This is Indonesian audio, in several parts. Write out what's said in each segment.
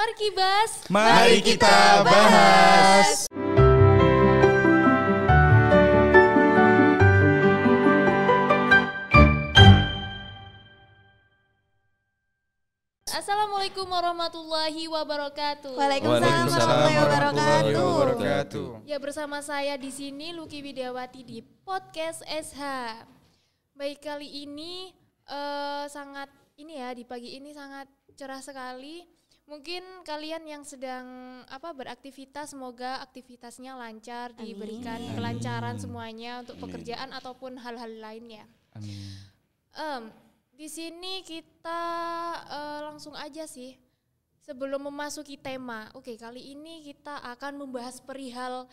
Mari Kibas. Mari kita bahas. Assalamualaikum warahmatullahi wabarakatuh. Waalaikumsalam warahmatullahi wabarakatuh. Ya, bersama saya di sini Luki Widiawati di podcast SH. Baik, kali ini di pagi ini sangat cerah sekali. Mungkin kalian yang sedang beraktivitas, semoga aktivitasnya lancar, diberikan kelancaran semuanya untuk pekerjaan ataupun hal-hal lainnya. Amin. Di sini kita langsung aja sih, sebelum memasuki tema. Oke, kali ini kita akan membahas perihal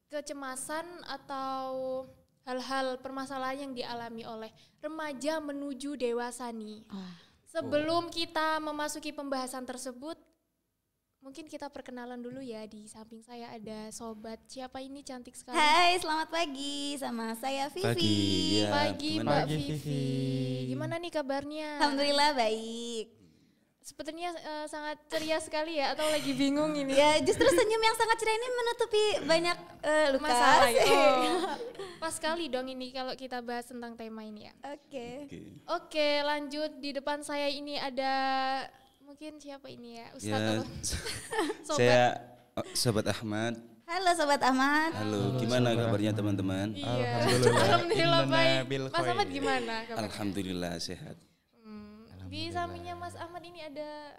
kecemasan atau hal-hal permasalahan yang dialami oleh remaja menuju dewasa nih. Sebelum kita memasuki pembahasan tersebut, mungkin kita perkenalan dulu ya. Di samping saya ada sobat. Siapa ini, cantik sekali? Hai, selamat pagi. Sama saya Vivi. Pagi Mbak Vivi. Gimana nih kabarnya? Alhamdulillah baik. Sepertinya sangat ceria sekali ya, atau lagi bingung ini? Ya, justru senyum yang sangat ceria ini menutupi banyak luka. Masalah. Pas sekali dong ini kalau kita bahas tentang tema ini ya. Oke, lanjut. Di depan saya ini ada, mungkin siapa ini ya? Ustadz atau sobat? Saya Sobat Ahmad. Halo Sobat Ahmad. Halo, gimana kabarnya teman-teman? Iya. Alhamdulillah baik. Mas Ahmad gimana kabarnya? Alhamdulillah sehat. Di sampingnya Mas Ahmad ini ada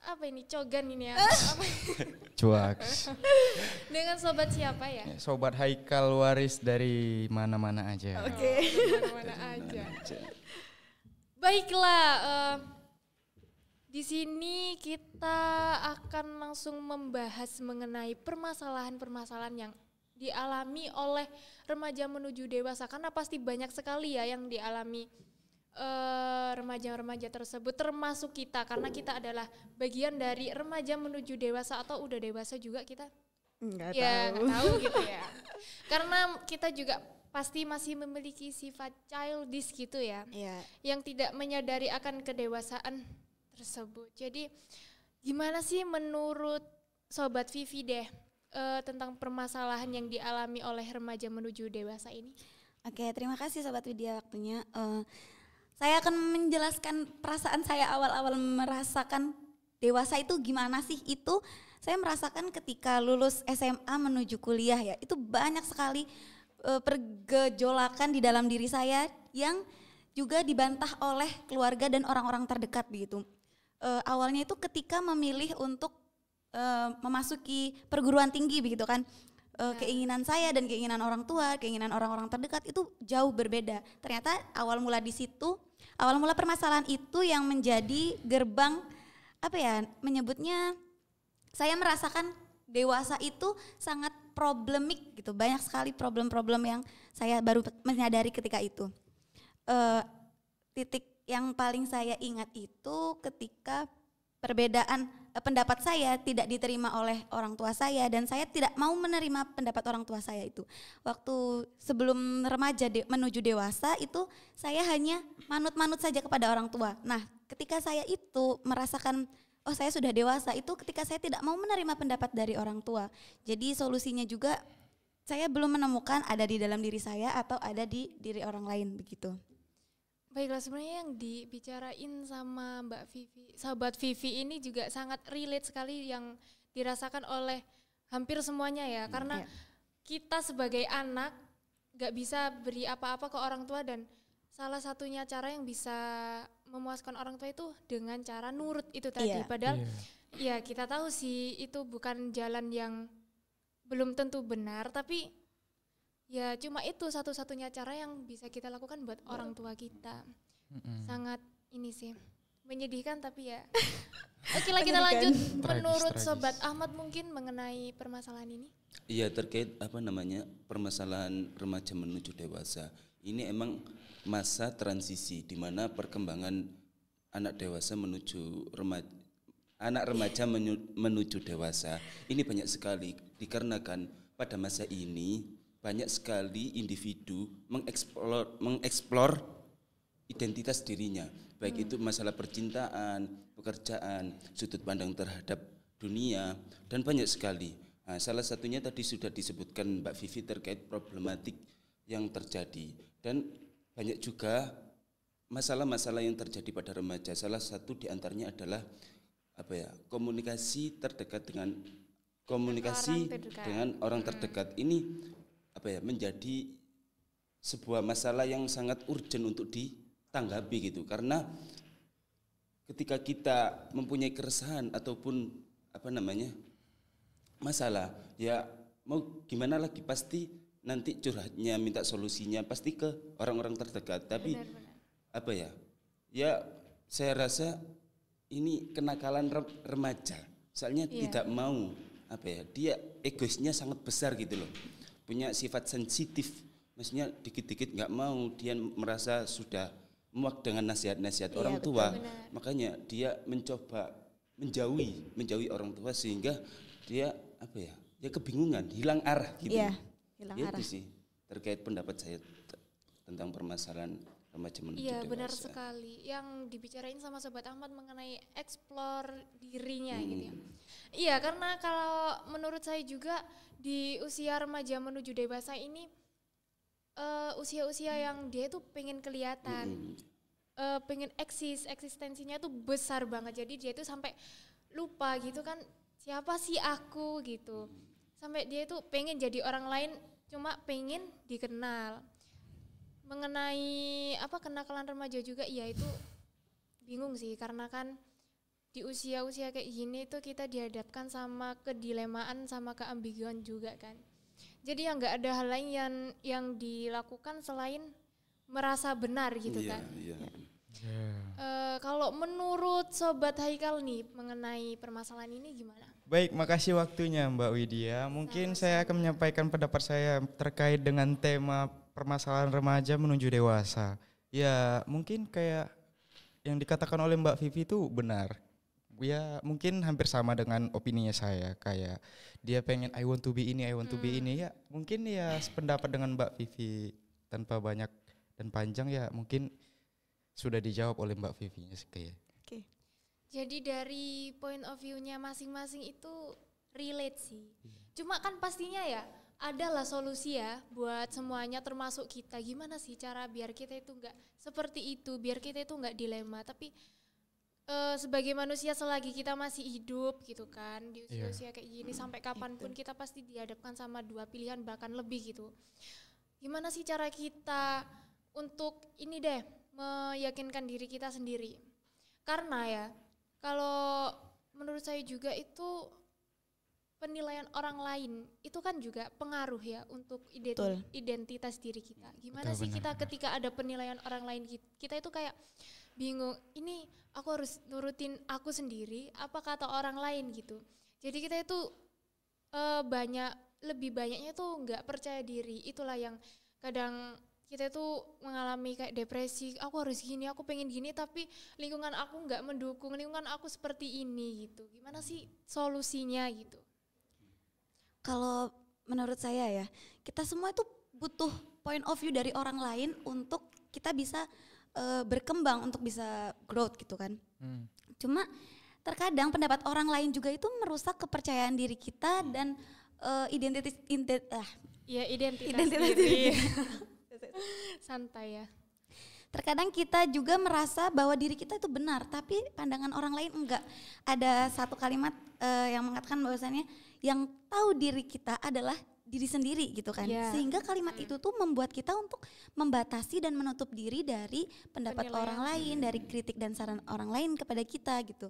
apa ini, cogan ini ya? Cuaks. Dengan sobat siapa ya? Sobat Haikal waris dari mana-mana aja. Oke. Mana-mana aja. Baiklah, di sini kita akan langsung membahas mengenai permasalahan-permasalahan yang dialami oleh remaja menuju dewasa, karena pasti banyak sekali ya yang dialami remaja-remaja tersebut, termasuk kita, karena kita adalah bagian dari remaja menuju dewasa, atau udah dewasa juga kita nggak tahu gitu ya, karena kita juga pasti masih memiliki sifat childish gitu ya, yang tidak menyadari akan kedewasaan tersebut. Jadi gimana sih menurut Sobat Vivi deh tentang permasalahan yang dialami oleh remaja menuju dewasa ini? Oke, terima kasih Sobat Widya waktunya. Saya akan menjelaskan perasaan saya awal-awal merasakan dewasa itu gimana sih. Itu saya merasakan ketika lulus SMA menuju kuliah ya. Itu banyak sekali pergejolakan di dalam diri saya yang juga dibantah oleh keluarga dan orang-orang terdekat begitu. Awalnya itu ketika memilih untuk memasuki perguruan tinggi begitu kan. Keinginan saya dan keinginan orang tua, keinginan orang-orang terdekat itu jauh berbeda. Ternyata awal mula permasalahan itu yang menjadi gerbang menyebutnya, saya merasakan dewasa itu sangat problemik gitu. Banyak sekali problem-problem yang saya baru menyadari ketika itu. Titik yang paling saya ingat itu ketika perbedaan pendapat saya tidak diterima oleh orang tua saya, dan saya tidak mau menerima pendapat orang tua saya itu. Waktu sebelum remaja menuju dewasa itu saya hanya manut-manut saja kepada orang tua. Nah, ketika saya itu merasakan saya sudah dewasa itu ketika saya tidak mau menerima pendapat dari orang tua. Jadi solusinya juga saya belum menemukan ada di dalam diri saya atau ada di diri orang lain begitu. Baiklah, sebenarnya yang dibicarain sama Mbak Vivi, sahabat Vivi ini juga sangat relate sekali yang dirasakan oleh hampir semuanya ya. Karena kita sebagai anak gak bisa beri apa-apa ke orang tua, dan salah satunya cara yang bisa memuaskan orang tua itu dengan cara nurut itu tadi. Padahal ya kita tahu sih itu bukan jalan yang belum tentu benar, tapi ya cuma itu satu-satunya cara yang bisa kita lakukan buat orang tua kita. Sangat ini sih menyedihkan, tapi ya oke lah, kita lanjut. Menurut Sobat Ahmad mungkin mengenai permasalahan ini? Iya, terkait permasalahan remaja menuju dewasa. Ini emang masa transisi di mana perkembangan anak dewasa menuju anak remaja menuju dewasa ini banyak sekali, dikarenakan pada masa ini banyak sekali individu mengeksplor identitas dirinya. baik itu masalah percintaan, pekerjaan, sudut pandang terhadap dunia, dan banyak sekali. Nah, salah satunya tadi sudah disebutkan Mbak Vivi terkait problematik yang terjadi, dan banyak juga masalah-masalah yang terjadi pada remaja. Salah satu diantaranya adalah komunikasi dengan orang terdekat. Ini menjadi sebuah masalah yang sangat urgent untuk ditanggapi gitu, karena ketika kita mempunyai keresahan ataupun masalah, ya mau gimana lagi, pasti nanti curhatnya, minta solusinya pasti ke orang-orang terdekat. Tapi benar. Ya saya rasa ini kenakalan remaja, soalnya tidak mau dia egoisnya sangat besar gitu loh, punya sifat sensitif, maksudnya dikit-dikit nggak mau, dia merasa sudah muak dengan nasihat-nasihat orang tua, makanya dia mencoba menjauhi orang tua, sehingga dia kebingungan, hilang arah gitu. Hilang arah. Itu sih terkait pendapat saya tentang permasalahan remaja menuju dewasa. Iya, benar sekali. Yang dibicarain sama Sobat Ahmad mengenai explore dirinya gitu ya. Iya, karena kalau menurut saya juga di usia remaja menuju dewasa ini usia-usia yang dia itu pengen kelihatan, pengen eksistensinya tuh besar banget. Jadi dia itu sampai lupa gitu kan, siapa sih aku gitu. Sampai dia itu pengen jadi orang lain, cuma pengen dikenal. Mengenai kenakalan remaja juga, iya itu bingung sih, karena kan di usia-usia kayak gini itu kita dihadapkan sama kedilemaan, sama keambiguan juga kan. Jadi yang nggak ada hal lain yang dilakukan selain merasa benar gitu kan. Kalau menurut Sobat Haikal nih mengenai permasalahan ini gimana? Baik, makasih waktunya Mbak Widya. Mungkin saya akan menyampaikan pendapat saya terkait dengan tema permasalahan remaja menuju dewasa. Ya, mungkin kayak yang dikatakan oleh Mbak Vivi itu benar. Ya, mungkin hampir sama dengan opininya saya. Kayak dia pengen I want to be ini, I want to be ini. Ya, mungkin ya sependapat dengan Mbak Vivi tanpa banyak dan panjang, ya mungkin sudah dijawab oleh Mbak Vivi-nya kayak. Oke. Jadi dari point of view-nya masing-masing itu relate sih. Cuma kan pastinya ya adalah solusi ya buat semuanya, termasuk kita. Gimana sih cara biar kita itu enggak seperti itu, biar kita itu enggak dilema. Tapi sebagai manusia selagi kita masih hidup gitu kan, di usia-usia kayak gini, sampai kapanpun kita pasti dihadapkan sama dua pilihan bahkan lebih gitu. Gimana sih cara kita untuk ini deh, meyakinkan diri kita sendiri. Karena ya kalau menurut saya juga itu penilaian orang lain itu kan juga pengaruh ya untuk identitas diri kita. Gimana sih kita ketika ada penilaian orang lain, kita itu kayak bingung, ini aku harus nurutin aku sendiri apa kata orang lain gitu. Jadi kita itu lebih banyaknya tuh nggak percaya diri. Itulah yang kadang kita tuh mengalami kayak depresi, aku harus gini, aku pengen gini, tapi lingkungan aku nggak mendukung, lingkungan aku seperti ini gitu. Gimana sih solusinya gitu? Kalau menurut saya ya, kita semua itu butuh point of view dari orang lain untuk kita bisa berkembang, untuk bisa growth gitu kan. Cuma terkadang pendapat orang lain juga itu merusak kepercayaan diri kita dan identitas diri. Santai ya. Terkadang kita juga merasa bahwa diri kita itu benar, tapi pandangan orang lain enggak. Ada satu kalimat yang mengatakan bahwasannya yang tahu diri kita adalah diri sendiri gitu kan. Sehingga kalimat itu tuh membuat kita untuk membatasi dan menutup diri dari pendapat orang lain, dari kritik dan saran orang lain kepada kita gitu.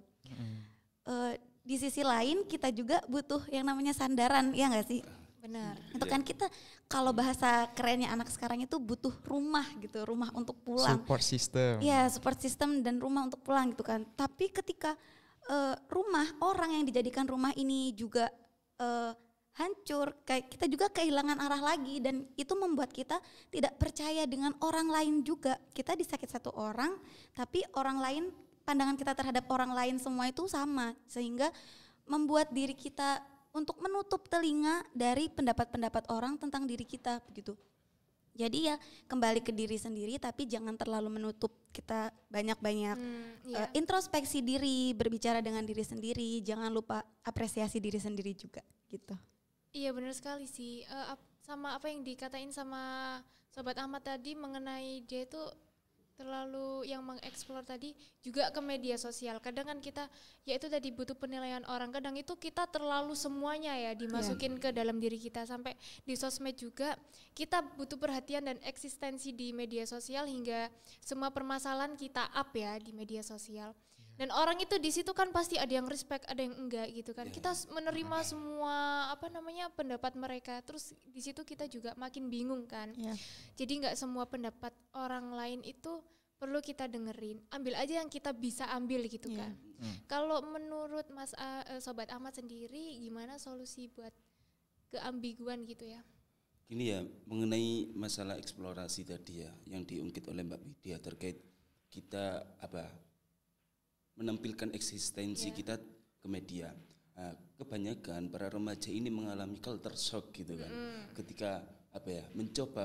Di sisi lain kita juga butuh yang namanya sandaran, ya enggak sih? Benar. Itu kan kita kalau bahasa kerennya anak sekarang itu butuh rumah gitu, rumah untuk pulang. Support system. Iya, support system dan rumah untuk pulang gitu kan. Tapi ketika rumah orang yang dijadikan rumah ini juga hancur, kayak kita juga kehilangan arah lagi, dan itu membuat kita tidak percaya dengan orang lain juga. Kita disakit satu orang, tapi orang lain, pandangan kita terhadap orang lain semua itu sama, sehingga membuat diri kita untuk menutup telinga dari pendapat-pendapat orang tentang diri kita begitu. Jadi ya kembali ke diri sendiri, tapi jangan terlalu menutup kita banyak-banyak Iya. introspeksi diri, berbicara dengan diri sendiri, jangan lupa apresiasi diri sendiri juga gitu. Iya benar sekali sih. Sama apa yang dikatain sama Sobat Ahmad tadi mengenai dia itu terlalu yang mengeksplor tadi juga ke media sosial. Kadang kan kita ya itu tadi butuh penilaian orang. Kadang itu kita terlalu semuanya ya dimasukin ke dalam diri kita, sampai di sosmed juga kita butuh perhatian dan eksistensi di media sosial hingga semua permasalahan kita up ya di media sosial. Dan orang itu di situ kan pasti ada yang respect, ada yang enggak gitu kan. Kita menerima semua pendapat mereka. Terus di situ kita juga makin bingung kan. Jadi enggak semua pendapat orang lain itu perlu kita dengerin. Ambil aja yang kita bisa ambil gitu kan. Kalau menurut Sobat Ahmad sendiri gimana solusi buat keambiguan gitu ya? Gini ya, mengenai masalah eksplorasi tadi ya yang diungkit oleh Mbak Widya terkait kita menampilkan eksistensi kita ke media. Kebanyakan para remaja ini mengalami culture shock gitu kan. Ketika mencoba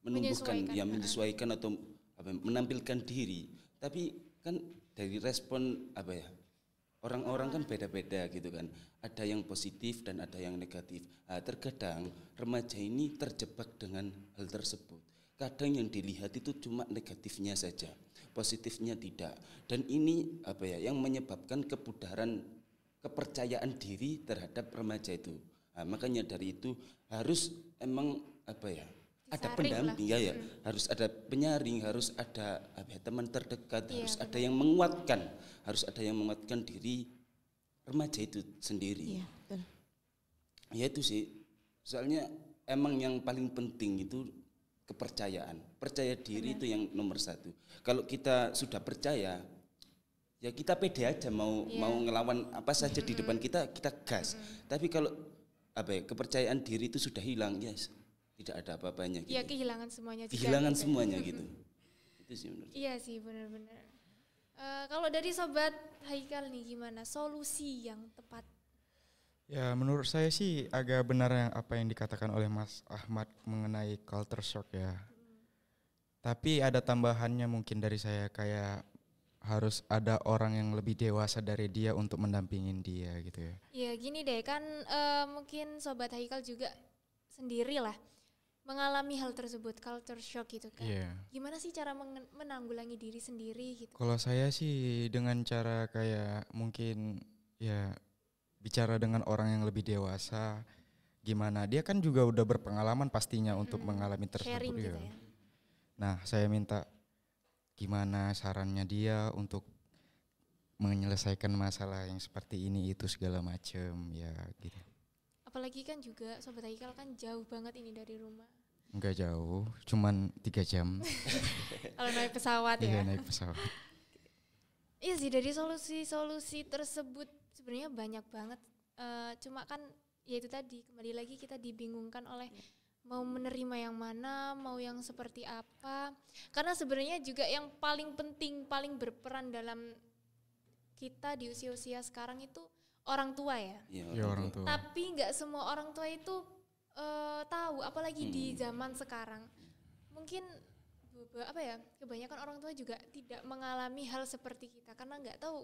menyesuaikan atau menampilkan diri. Tapi kan dari respon orang-orang kan beda-beda gitu kan. Ada yang positif dan ada yang negatif. Terkadang remaja ini terjebak dengan hal tersebut. Kadang yang dilihat itu cuma negatifnya saja, positifnya tidak. Dan ini yang menyebabkan kepudaran kepercayaan diri terhadap remaja itu. Makanya dari itu harus emang ada pendamping ya, harus ada penyaring, harus ada teman terdekat, harus ada yang menguatkan, diri remaja itu sendiri. Ya itu sih, soalnya emang yang paling penting itu kepercayaan, percaya diri. Itu yang nomor satu. Kalau kita sudah percaya, ya kita pede aja mau ngelawan apa saja di depan kita gas. Tapi kalau kepercayaan diri itu sudah hilang, tidak ada apa-apanya. Iya gitu. Kehilangan semuanya. Kehilangan semuanya gitu. Itu sih menurut. Iya sih benar-benar. Kalau dari Sobat Haikal nih gimana solusi yang tepat? Ya menurut saya sih agak benar apa yang dikatakan oleh Mas Ahmad mengenai culture shock ya. Tapi ada tambahannya mungkin dari saya, kayak harus ada orang yang lebih dewasa dari dia untuk mendampingin dia gitu ya. Ya gini deh kan mungkin Sobat Haikal juga sendirilah mengalami hal tersebut, culture shock gitu kan. Gimana sih cara menanggulangi diri sendiri gitu? Kalau saya sih dengan cara kayak mungkin ya bicara dengan orang yang lebih dewasa, gimana dia kan juga udah berpengalaman pastinya untuk mengalami tersebut. Sharing gitu ya. Nah saya minta gimana sarannya dia untuk menyelesaikan masalah yang seperti ini itu segala macem ya gitu. Apalagi kan juga Sobat Haikal kan jauh banget ini dari rumah. Enggak jauh, cuman 3 jam. Kalau naik pesawat ya. Iya naik pesawat. Iya sih, dari solusi-solusi tersebut sebenarnya banyak banget. Cuma kan ya itu tadi, kembali lagi kita dibingungkan oleh mau menerima yang mana, mau yang seperti apa. Karena sebenarnya juga yang paling penting, paling berperan dalam kita di usia-usia sekarang itu orang tua ya. Iya orang tua. Tapi nggak semua orang tua itu tahu, apalagi di zaman sekarang. Mungkin kebanyakan orang tua juga tidak mengalami hal seperti kita karena nggak tahu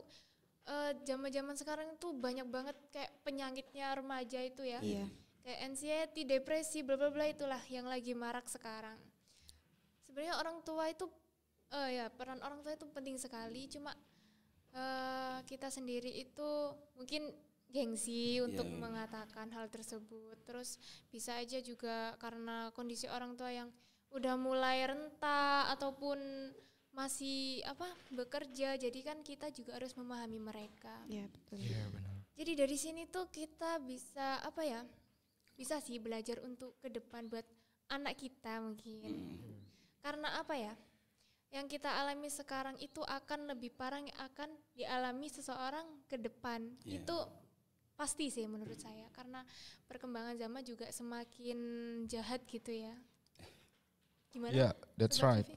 zaman-zaman sekarang itu banyak banget kayak penyakitnya remaja itu ya. Kayak anxiety, depresi, bla bla bla, itulah yang lagi marak sekarang. Sebenarnya orang tua itu peran orang tua itu penting sekali, cuma kita sendiri itu mungkin gengsi untuk mengatakan hal tersebut. Terus bisa aja juga karena kondisi orang tua yang udah mulai renta ataupun masih bekerja, jadi kan kita juga harus memahami mereka. Iya betul. Iya benar. Jadi dari sini tuh kita bisa bisa sih belajar untuk ke depan buat anak kita mungkin. Karena yang kita alami sekarang itu akan lebih parah yang akan dialami seseorang ke depan. Itu pasti sih menurut saya, karena perkembangan zaman juga semakin jahat gitu ya. Gimana? Yeah, that's right.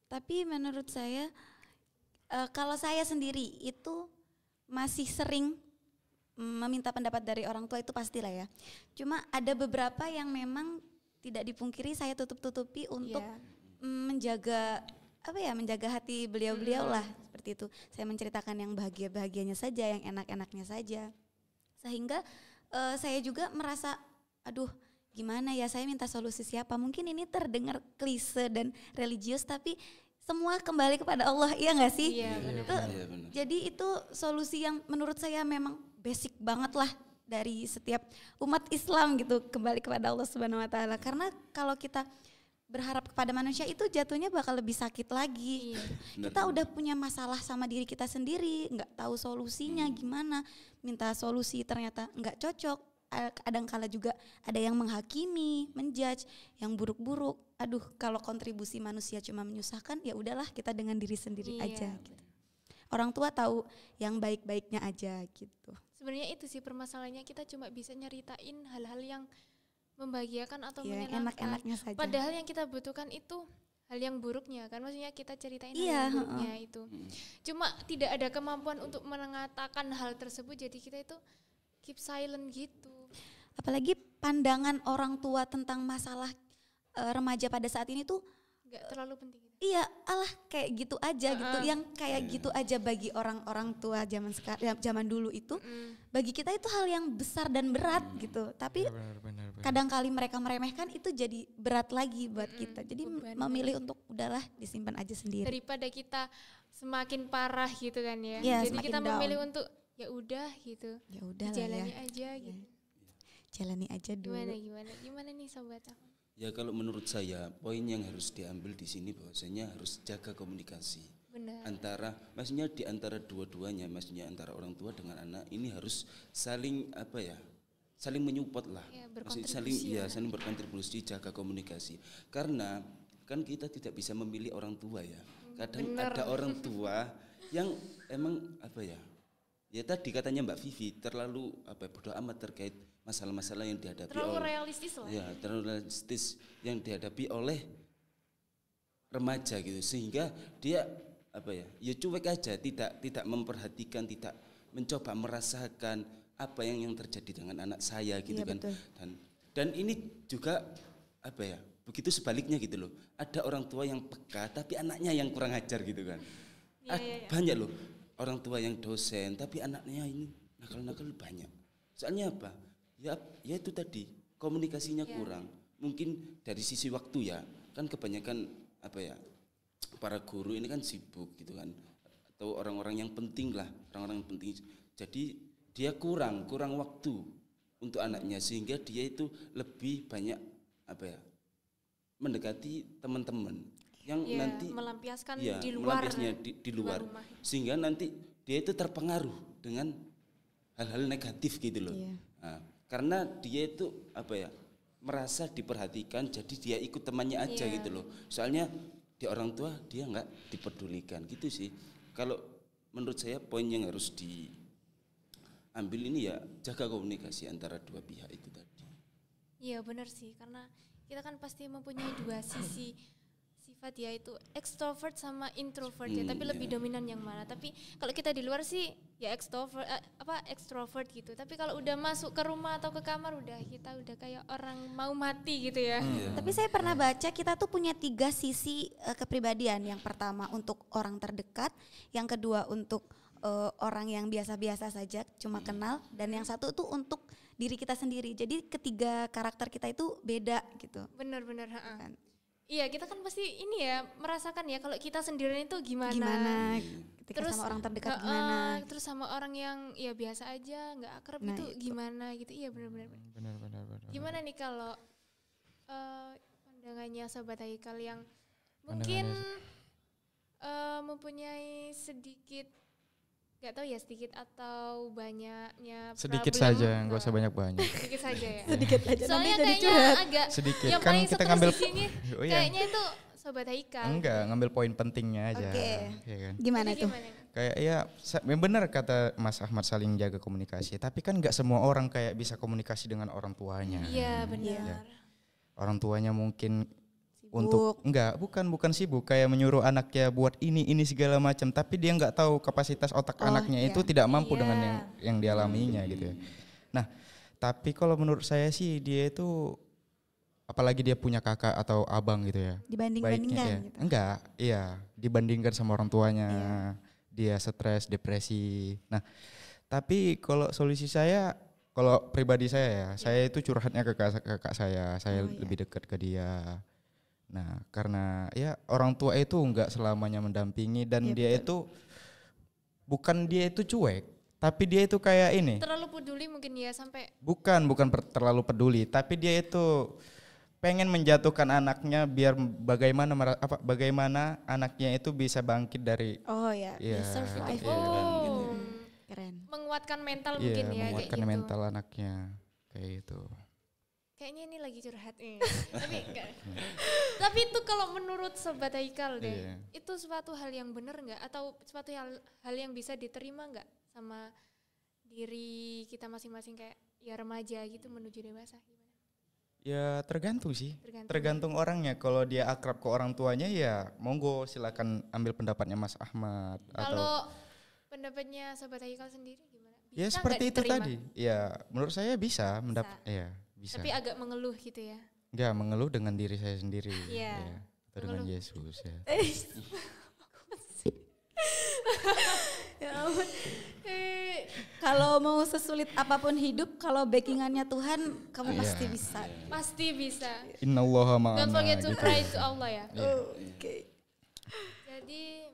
Tapi menurut saya kalau saya sendiri itu masih sering meminta pendapat dari orang tua, itu pastilah ya. Cuma ada beberapa yang memang tidak dipungkiri saya tutup-tutupi untuk Iya. menjaga menjaga hati beliau-beliau lah seperti itu. Saya menceritakan yang bahagia-bahagianya saja, yang enak-enaknya saja. Sehingga saya juga merasa aduh gimana ya, saya minta solusi siapa? Mungkin ini terdengar klise dan religius, tapi semua kembali kepada Allah, iya nggak sih? Iya, benar. Iya, benar. Jadi itu solusi yang menurut saya memang basic banget lah dari setiap umat Islam gitu, kembali kepada Allah Subhanahu Wa Taala. Karena kalau kita berharap kepada manusia itu jatuhnya bakal lebih sakit lagi. Iya. Kita udah punya masalah sama diri kita sendiri, nggak tahu solusinya gimana, minta solusi ternyata nggak cocok. Kadang-kala juga ada yang menghakimi, menjudge, yang buruk-buruk. Aduh, kalau kontribusi manusia cuma menyusahkan, ya udahlah kita dengan diri sendiri Iya. aja. Gitu. Orang tua tahu yang baik-baiknya aja gitu. Sebenarnya itu sih permasalahannya, kita cuma bisa nyeritain hal-hal yang membahagiakan atau Ya, menyenangkan. enak-enaknya saja. Padahal yang kita butuhkan itu hal yang buruknya kan, maksudnya kita ceritain hal Iya, yang buruknya itu. Cuma tidak ada kemampuan untuk mengatakan hal tersebut, jadi kita itu keep silent gitu. Apalagi pandangan orang tua tentang masalah remaja pada saat ini tuh Nggak terlalu penting. iya, alah kayak gitu aja gitu, yang kayak gitu aja bagi orang-orang tua zaman dulu itu, bagi kita itu hal yang besar dan berat gitu. Tapi Benar. kadang kali mereka meremehkan, itu jadi berat lagi buat kita. Jadi beban. memilih untuk udahlah disimpan aja sendiri. Daripada kita semakin parah gitu kan ya. Iya, Jadi semakin kita down. memilih untuk ya udah gitu. Ya udah lah Jalani ya, aja gitu. jalani aja dulu. Gimana nih sobat aku? Ya kalau menurut saya poin yang harus diambil di sini bahwasanya harus jaga komunikasi. Benar. Antara maksudnya di antara dua-duanya, maksudnya antara orang tua dengan anak ini harus saling saling menyupport lah. Ya, Maksudnya berkontribusi lah. saling berkontribusi, jaga komunikasi. Karena kan kita tidak bisa memilih orang tua ya. Kadang ada orang tua yang emang ya tadi katanya Mbak Vivi terlalu bodoh amat terkait masalah-masalah yang dihadapi Terlalu oleh realistis lah. ya terlalu realistis yang dihadapi oleh remaja gitu, sehingga dia ya cuek aja, tidak memperhatikan, tidak mencoba merasakan apa yang terjadi dengan anak saya gitu. Iya, kan betul. dan ini juga begitu sebaliknya gitu loh, ada orang tua yang peka tapi anaknya yang kurang ajar gitu kan. Banyak loh orang tua yang dosen tapi anaknya ini nakal-nakal banyak. Soalnya apa? Ya itu tadi komunikasinya kurang. Mungkin dari sisi waktu ya, kan kebanyakan para guru ini kan sibuk gitu kan, atau orang-orang yang penting lah, orang-orang yang penting. Jadi dia kurang waktu untuk anaknya, sehingga dia itu lebih banyak mendekati teman-teman yang Ya, nanti melampiaskan ya, di luar melampiasnya di luar, rumah. sehingga nanti dia itu terpengaruh dengan hal-hal negatif gitu loh. Iya. Nah, karena dia itu merasa diperhatikan, jadi dia ikut temannya aja gitu loh. Soalnya di orang tua dia nggak dipedulikan gitu sih. Kalau menurut saya poin yang harus diambil ini ya jaga komunikasi antara dua pihak itu tadi. Iya benar sih, karena kita kan pasti mempunyai dua sisi sifat, yaitu extrovert sama introvert ya, tapi lebih dominan yang mana. Tapi kalau kita di luar sih ya extrovert gitu. Tapi kalau udah masuk ke rumah atau ke kamar kita udah kayak orang mau mati gitu ya. Tapi saya pernah baca kita tuh punya 3 sisi kepribadian. Yang pertama untuk orang terdekat, yang kedua untuk orang yang biasa-biasa saja cuma kenal, dan yang satu tuh untuk diri kita sendiri. Jadi ketiga karakter kita itu beda gitu. Benar-benar. Kan. Iya, kita kan pasti ini ya merasakan ya kalau kita sendirian itu gimana. Ketika sama orang terdekat gimana. Terus sama orang yang ya biasa aja, nggak akrab Nah, itu itu. gimana gitu. Iya benar-benar. Gimana nih kalau pandangannya Sobat Haikal yang mungkin mempunyai sedikit, nggak tahu ya sedikit atau banyaknya Sedikit problem. saja, nggak usah banyak-banyak. Sedikit saja ya. Sedikit aja Soalnya nanti jadi kayaknya curhat. agak Sedikit yang kan paling kita stres ngambil di sini Oh iya. kayaknya itu Sobat Haikal. Enggak, ngambil poin pentingnya aja. Oke. Iya kan? Gimana Jadi tuh? gimana? Kayak ya benar kata Mas Ahmad, saling jaga komunikasi. Tapi kan nggak semua orang kayak bisa komunikasi dengan orang tuanya. Iya benar. Orang tuanya mungkin Sibuk. bukan sibuk kayak menyuruh anaknya buat ini segala macam, tapi dia nggak tahu kapasitas otak anaknya iya. itu tidak mampu Iya. dengan yang dialaminya gitu ya. Nah, tapi kalau menurut saya sih dia itu apalagi dia punya kakak atau abang gitu ya. Dibanding-bandingkan Baiknya, gitu. Enggak, iya, dibandingkan sama orang tuanya. Dia stres, depresi. Nah, tapi kalau solusi saya, kalau pribadi saya ya, saya itu curhatnya ke kakak saya lebih dekat ke dia. Nah, karena ya orang tua itu enggak selamanya mendampingi dan dia itu bukan dia itu cuek, tapi dia itu kayak ini. Terlalu peduli mungkin ya sampai. Bukan terlalu peduli, tapi dia itu pengen menjatuhkan anaknya biar bagaimana anaknya itu bisa bangkit dari deserve life. Keren. Menguatkan mental mungkin ya menguatkan kayak gitu. mental anaknya kayak gitu. Kayaknya ini lagi curhat tapi enggak. Tapi itu kalau menurut Sobat Haikal deh, itu suatu hal yang benar enggak atau suatu hal yang bisa diterima enggak sama diri kita masing-masing kayak ya remaja gitu menuju dewasa gimana? Ya tergantung sih, tergantung orangnya. Kalau dia akrab ke orang tuanya ya monggo silakan ambil pendapatnya Mas Ahmad. Kalau pendapatnya Sobat Haikal sendiri gimana? Bisa ya seperti itu diterima? tadi. Ya menurut saya bisa bisa. Tapi agak mengeluh gitu ya? Enggak, mengeluh dengan diri saya sendiri. Iya. Atau dengan Yesus ya. Ya ampun. Kalau mau sesulit apapun hidup, kalau backingannya Tuhan, kamu pasti bisa. Pasti bisa. Innallaha ma'ana. Don't forget to gitu. pray to Allah ya. Oke. Jadi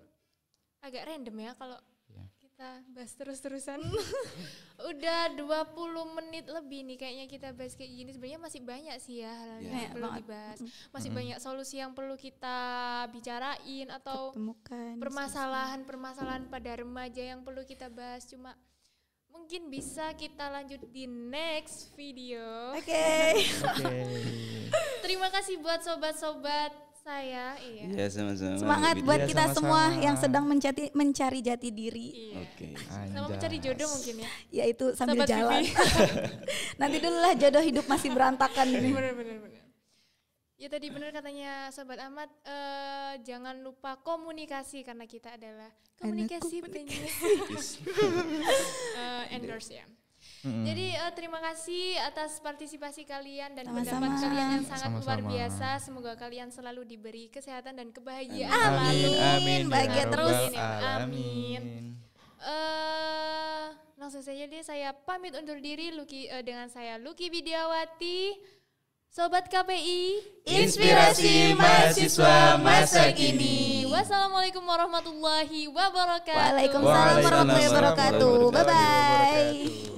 agak random ya kalau kita bahas terus-terusan. Udah 20 menit lebih nih kayaknya kita bahas kayak gini. Sebenarnya masih banyak sih ya hal yang perlu dibahas. Masih banyak solusi yang perlu kita bicarain atau permasalahan-permasalahan pada remaja yang perlu kita bahas. Cuma mungkin bisa kita lanjut di next video. Oke. Terima kasih buat sobat-sobat saya. Iya, sama-sama. Semangat buat kita semua yang sedang mencari jati diri. Oke. Sama mencari jodoh mungkin ya. Yaitu sambil Sobat jalan. Vivi. Nanti dulu lah jodoh hidup masih berantakan ini. Bener. Ya tadi benar katanya Sobat Ahmad, jangan lupa komunikasi karena kita adalah komunikasi endorse ya. Jadi terima kasih atas partisipasi kalian dan pendapat kalian yang sangat luar biasa. Semoga kalian selalu diberi kesehatan dan kebahagiaan. Amin. Bahagia terus. Amin. Langsung saja deh saya pamit undur diri dengan saya Lucky Widiawati. Sobat KPI, inspirasi mahasiswa masa kini. Wassalamualaikum warahmatullahi wabarakatuh. Waalaikumsalam warahmatullahi wabarakatuh. Bye bye.